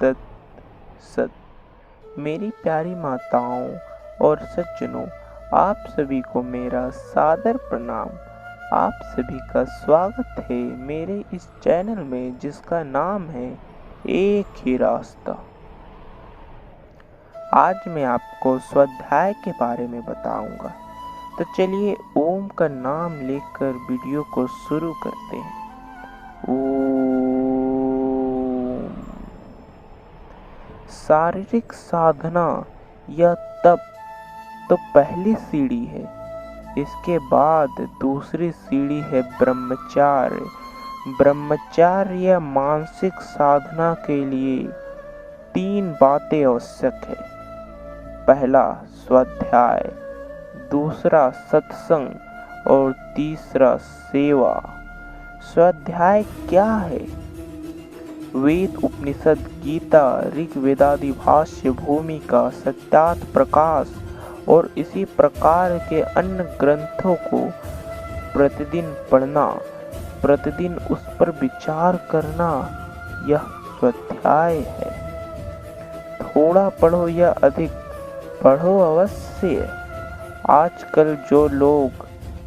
तत् सत। मेरी प्यारी माताओं और सज्जनों, आप सभी को मेरा सादर प्रणाम। आप सभी का स्वागत है मेरे इस चैनल में जिसका नाम है एक ही रास्ता। आज मैं आपको स्वाध्याय के बारे में बताऊंगा, तो चलिए ओम का नाम लेकर वीडियो को शुरू करते हैं। ओम। शारीरिक साधना या तप तो पहली सीढ़ी है। इसके बाद दूसरी सीढ़ी है ब्रह्मचार्य। ब्रह्मचार्य या मानसिक साधना के लिए 3 बातें आवश्यक है। पहला स्वाध्याय, दूसरा सत्संग और तीसरा सेवा। स्वाध्याय क्या है? वेद, उपनिषद, गीता, ऋग्वेदादि भाष्य, भूमिका, सत्यार्थ प्रकाश और इसी प्रकार के अन्य ग्रंथों को प्रतिदिन पढ़ना, प्रतिदिन उस पर विचार करना, यह स्वाध्याय है। थोड़ा पढ़ो या अधिक पढ़ो अवश्य। आजकल जो लोग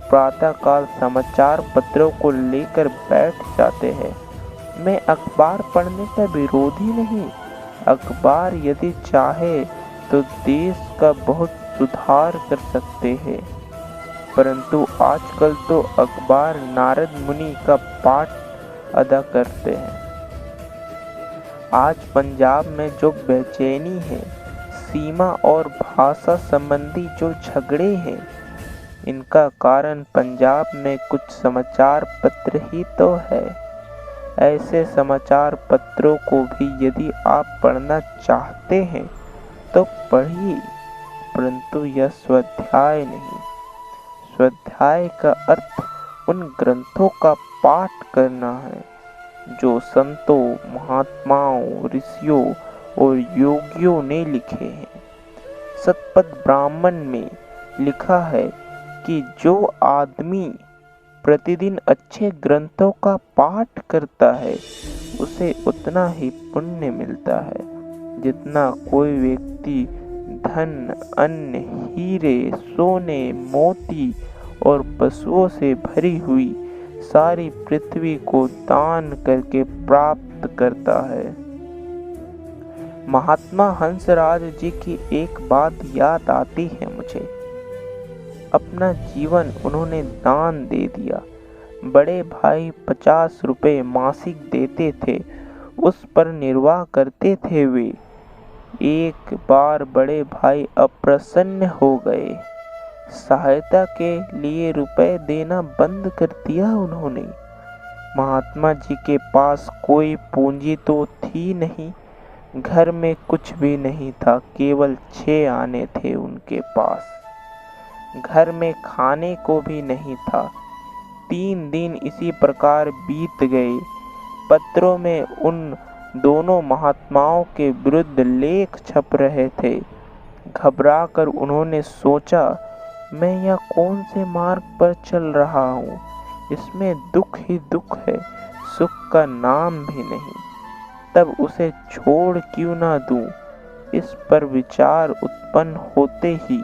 प्रातःकाल समाचार पत्रों को लेकर बैठ जाते हैं, मैं अखबार पढ़ने का विरोधी नहीं। अखबार यदि चाहे तो देश का बहुत सुधार कर सकते हैं, परंतु आजकल तो अखबार नारद मुनि का पाठ अदा करते हैं। आज पंजाब में जो बेचैनी है, सीमा और भाषा संबंधी जो झगड़े हैं, इनका कारण पंजाब में कुछ समाचार पत्र ही तो है। ऐसे समाचार पत्रों को भी यदि आप पढ़ना चाहते हैं तो पढ़िए, परंतु यह स्वाध्याय नहीं। स्वाध्याय का अर्थ उन ग्रंथों का पाठ करना है जो संतों, महात्माओं, ऋषियों और योगियों ने लिखे हैं। शतपथ ब्राह्मण में लिखा है कि जो आदमी प्रतिदिन अच्छे ग्रंथों का पाठ करता है, उसे उतना ही पुण्य मिलता है जितना कोई व्यक्ति धन, अन्न, हीरे, सोने, मोती और पशुओं से भरी हुई सारी पृथ्वी को दान करके प्राप्त करता है। महात्मा हंसराज जी की एक बात याद आती है मुझे। अपना जीवन उन्होंने दान दे दिया। बड़े भाई 50 रुपए मासिक देते थे, उस पर निर्वाह करते थे वे। एक बार बड़े भाई अप्रसन्न हो गए। सहायता के लिए रुपए देना बंद कर दिया उन्होंने। महात्मा जी के पास कोई पूंजी तो थी नहीं, घर में कुछ भी नहीं था, केवल 6 आने थे उनके पास। घर में खाने को भी नहीं था। 3 दिन इसी प्रकार बीत गए। पत्रों में उन दोनों महात्माओं के विरुद्ध लेख छप रहे थे। घबराकर उन्होंने सोचा, मैं यह कौन से मार्ग पर चल रहा हूँ? इसमें दुख ही दुख है, सुख का नाम भी नहीं। तब उसे छोड़ क्यों ना दूं? इस पर विचार उत्पन्न होते ही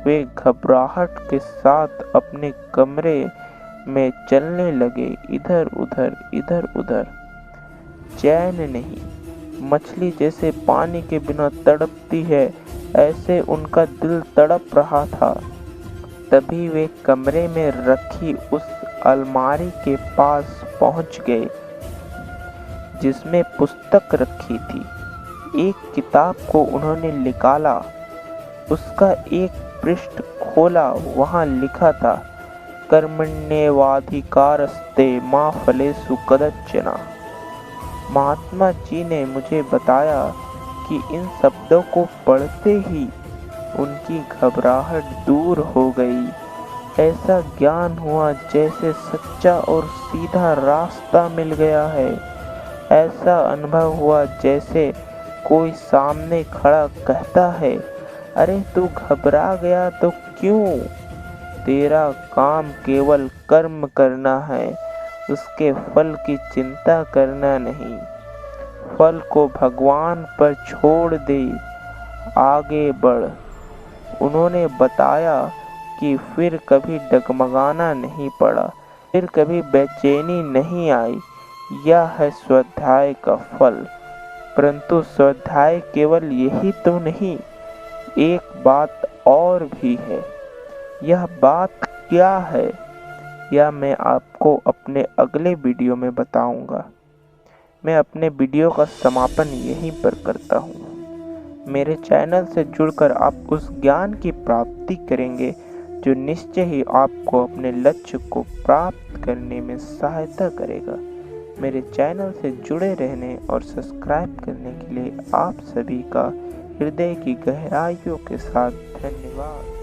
वे घबराहट के साथ अपने कमरे में चलने लगे, इधर उधर इधर उधर। चैन नहीं। मछली जैसे पानी के बिना तड़पती है, ऐसे उनका दिल तड़प रहा था। तभी वे कमरे में रखी उस अलमारी के पास पहुंच गए जिसमें पुस्तक रखी थी। एक किताब को उन्होंने निकाला, उसका एक पृष्ठ खोला। वहां लिखा था, कर्मण्येवाधिकारस्ते मा फलेषु कदाचन। महात्मा जी ने मुझे बताया कि इन शब्दों को पढ़ते ही उनकी घबराहट दूर हो गई। ऐसा ज्ञान हुआ जैसे सच्चा और सीधा रास्ता मिल गया है। ऐसा अनुभव हुआ जैसे कोई सामने खड़ा कहता है, अरे तू घबरा गया तो क्यों? तेरा काम केवल कर्म करना है, उसके फल की चिंता करना नहीं। फल को भगवान पर छोड़ दे, आगे बढ़। उन्होंने बताया कि फिर कभी डगमगाना नहीं पड़ा, फिर कभी बेचैनी नहीं आई। यह है स्वाध्याय का फल। परंतु स्वाध्याय केवल यही तो नहीं, एक बात और भी है। यह बात क्या है, यह मैं आपको अपने अगले वीडियो में बताऊंगा। मैं अपने वीडियो का समापन यहीं पर करता हूँ। मेरे चैनल से जुड़कर आप उस ज्ञान की प्राप्ति करेंगे जो निश्चय ही आपको अपने लक्ष्य को प्राप्त करने में सहायता करेगा। मेरे चैनल से जुड़े रहने और सब्सक्राइब करने के लिए आप सभी का हृदय की गहराइयों के साथ धन्यवाद।